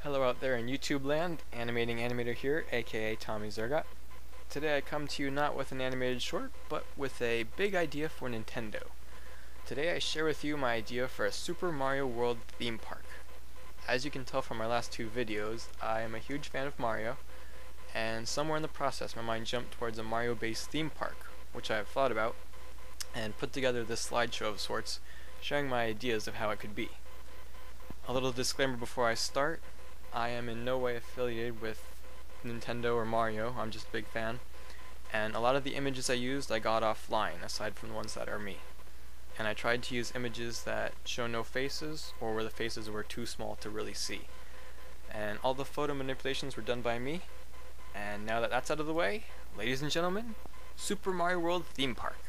Hello out there in YouTube land, Animating Animator here, aka Tommy Zergot. Today I come to you not with an animated short, but with a big idea for Nintendo. Today I share with you my idea for a Super Mario World theme park. As you can tell from my last two videos, I am a huge fan of Mario, and somewhere in the process my mind jumped towards a Mario-based theme park, which I have thought about, and put together this slideshow of sorts, sharing my ideas of how it could be. A little disclaimer before I start. I am in no way affiliated with Nintendo or Mario, I'm just a big fan, and a lot of the images I used I got offline, aside from the ones that are me. And I tried to use images that show no faces, or where the faces were too small to really see. And all the photo manipulations were done by me, and now that that's out of the way, ladies and gentlemen, Super Mario World Theme Park.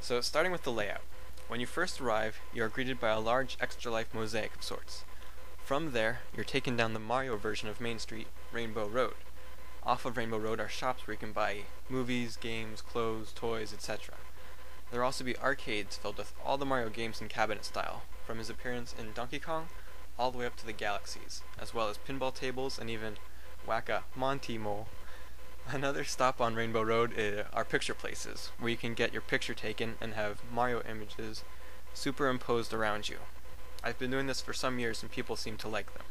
So starting with the layout. When you first arrive, you are greeted by a large extra life mosaic of sorts. From there, you're taken down the Mario version of Main Street, Rainbow Road. Off of Rainbow Road are shops where you can buy movies, games, clothes, toys, etc. There will also be arcades filled with all the Mario games in cabinet style, from his appearance in Donkey Kong all the way up to the Galaxies, as well as pinball tables and even Whack-A-Monty Mole. Another stop on Rainbow Road are picture places, where you can get your picture taken and have Mario images superimposed around you. I've been doing this for some years and people seem to like them.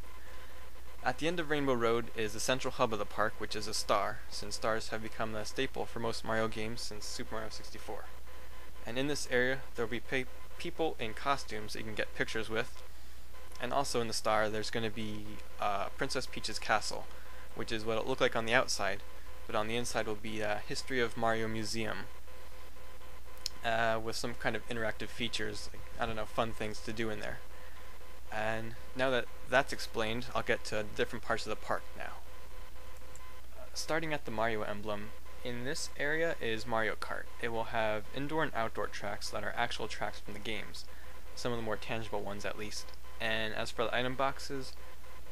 At the end of Rainbow Road is the central hub of the park, which is a star, since stars have become a staple for most Mario games since Super Mario 64. And in this area, there will be people in costumes that you can get pictures with, and also in the star there's going to be Princess Peach's castle, which is what it'll look like on the outside, but on the inside will be a History of Mario Museum, with some kind of interactive features, like, I don't know, fun things to do in there. And now that that's explained, I'll get to different parts of the park now. Starting at the Mario emblem, in this area is Mario Kart. It will have indoor and outdoor tracks that are actual tracks from the games, some of the more tangible ones at least. And as for the item boxes,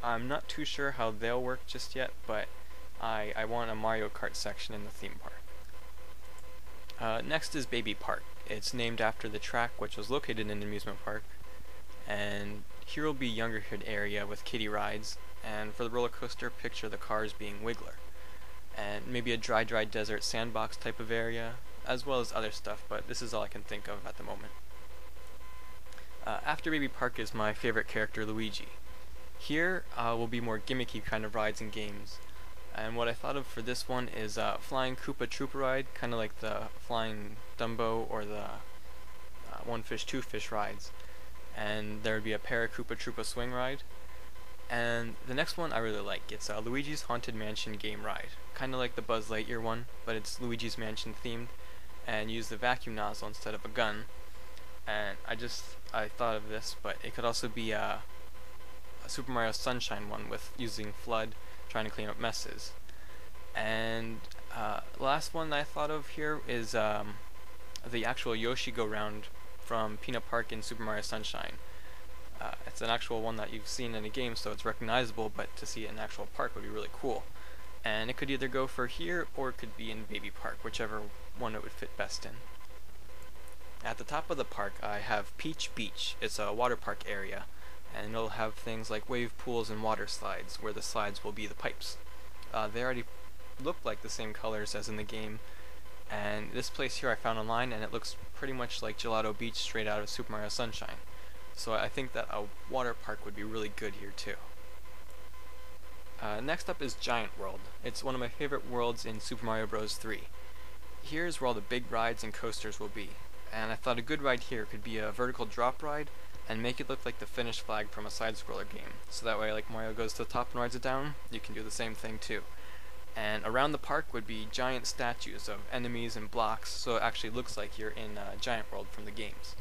I'm not too sure how they'll work just yet, but I want a Mario Kart section in the theme park. Next is Baby Park. It's named after the track which was located in an amusement park, and here will be younger kid area with kiddie rides, and for the roller coaster, picture the cars being Wiggler, and maybe a dry desert sandbox type of area, as well as other stuff, but this is all I can think of at the moment. After Baby Park is my favorite character, Luigi. Here will be more gimmicky kind of rides and games, and what I thought of for this one is Flying Koopa Troopa ride, kind of like the Flying Dumbo or the One Fish Two Fish rides. And there would be a Koopa Troopa swing ride. And the next one I really like. It's Luigi's Haunted Mansion game ride. Kind of like the Buzz Lightyear one, but it's Luigi's Mansion themed, and use the vacuum nozzle instead of a gun. And I thought of this, but it could also be a Super Mario Sunshine one with using FLUDD, trying to clean up messes. And last one I thought of here is the actual Yoshi go round from Peanut Park in Super Mario Sunshine. It's an actual one that you've seen in a game, so it's recognizable, but to see it in an actual park would be really cool. And it could either go for here, or it could be in Baby Park, whichever one it would fit best in. At the top of the park, I have Peach Beach. It's a water park area, and it'll have things like wave pools and water slides, where the slides will be the pipes. They already look like the same colors as in the game, and this place here I found online, and it looks pretty much like Gelato Beach straight out of Super Mario Sunshine. So I think that a water park would be really good here too. Next up is Giant World. It's one of my favorite worlds in Super Mario Bros. 3. Here's where all the big rides and coasters will be, and I thought a good ride here could be a vertical drop ride and make it look like the finished flag from a side-scroller game. So that way, like Mario goes to the top and rides it down, you can do the same thing too. And around the park would be giant statues of enemies and blocks, so it actually looks like you're in Giant World from the games.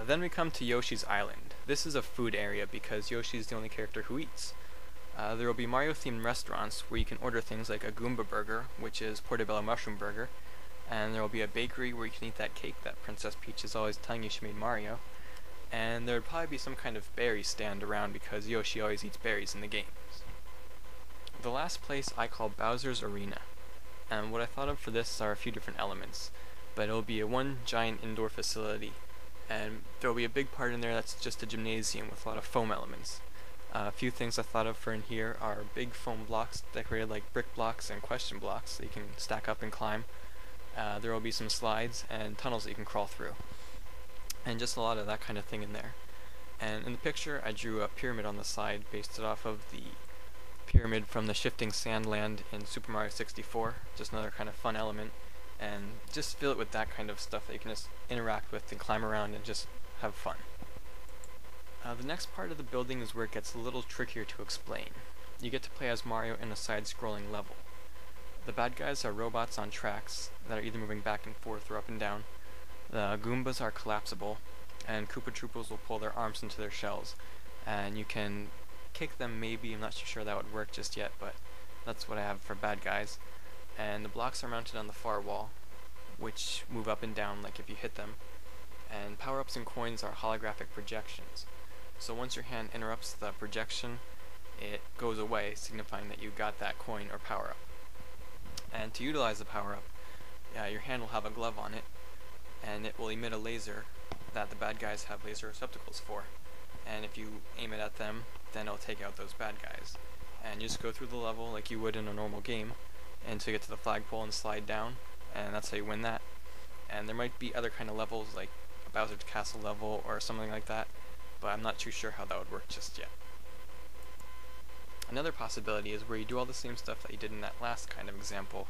Then we come to Yoshi's Island. This is a food area because Yoshi's the only character who eats. There will be Mario-themed restaurants where you can order things like a Goomba Burger, which is Portobello Mushroom Burger, and there will be a bakery where you can eat that cake that Princess Peach is always telling you she made Mario, and there would probably be some kind of berry stand around because Yoshi always eats berries in the games. The last place I call Bowser's Arena, and what I thought of for this are a few different elements, but it'll be a one giant indoor facility, and there will be a big part in there that's just a gymnasium with a lot of foam elements. A few things I thought of for in here are big foam blocks decorated like brick blocks and question blocks that you can stack up and climb. There will be some slides and tunnels that you can crawl through, and just a lot of that kind of thing in there. And in the picture I drew a pyramid on the side based it off of the pyramid from the shifting sand land in Super Mario 64, just another kind of fun element, and just fill it with that kind of stuff that you can just interact with and climb around and just have fun. The next part of the building is where it gets a little trickier to explain. You get to play as Mario in a side-scrolling level. The bad guys are robots on tracks that are either moving back and forth or up and down. The Goombas are collapsible, and Koopa Troopas will pull their arms into their shells, and you can kick them maybe. I'm not too sure that would work just yet, but that's what I have for bad guys. And the blocks are mounted on the far wall, which move up and down like if you hit them. And power-ups and coins are holographic projections. So once your hand interrupts the projection, it goes away, signifying that you got that coin or power-up. And to utilize the power-up, your hand will have a glove on it, and it will emit a laser that the bad guys have laser receptacles for. And if you aim it at them, then it'll take out those bad guys. And you just go through the level like you would in a normal game, until you get to the flagpole and slide down, and that's how you win that. And there might be other kind of levels, like a Bowser's Castle level or something like that, but I'm not too sure how that would work just yet. Another possibility is where you do all the same stuff that you did in that last kind of example,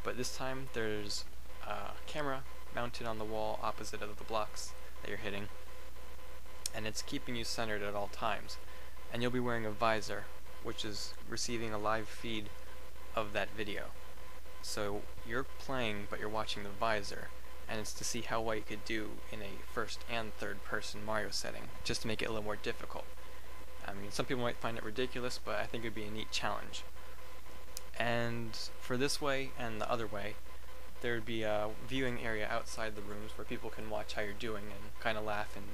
but this time there's a camera mounted on the wall opposite of the blocks that you're hitting, and it's keeping you centered at all times. And you'll be wearing a visor, which is receiving a live feed of that video. So you're playing, but you're watching the visor, and it's to see how well you could do in a first and third person Mario setting, just to make it a little more difficult. I mean, some people might find it ridiculous, but I think it would be a neat challenge. And for this way and the other way, there would be a viewing area outside the rooms where people can watch how you're doing and kind of laugh and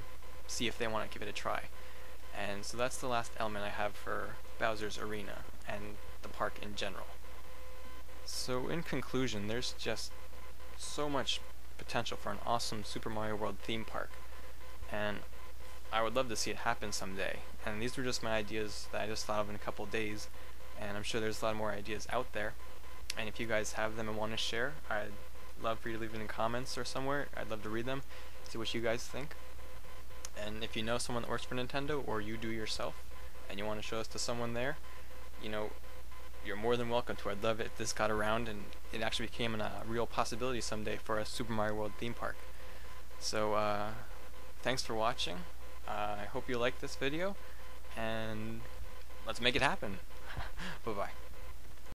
see if they want to give it a try. And so that's the last element I have for Bowser's Arena and the park in general. So in conclusion, there's just so much potential for an awesome Super Mario World theme park, and I would love to see it happen someday. And these were just my ideas that I just thought of in a couple days, and I'm sure there's a lot more ideas out there. And if you guys have them and want to share, I'd love for you to leave it in comments or somewhere. I'd love to read them, see what you guys think. And if you know someone that works for Nintendo, or you do yourself, and you want to show us to someone there, you know, you're more than welcome to. I'd love it if this got around and it actually became a real possibility someday for a Super Mario World theme park. So thanks for watching. I hope you liked this video, and let's make it happen. Bye bye.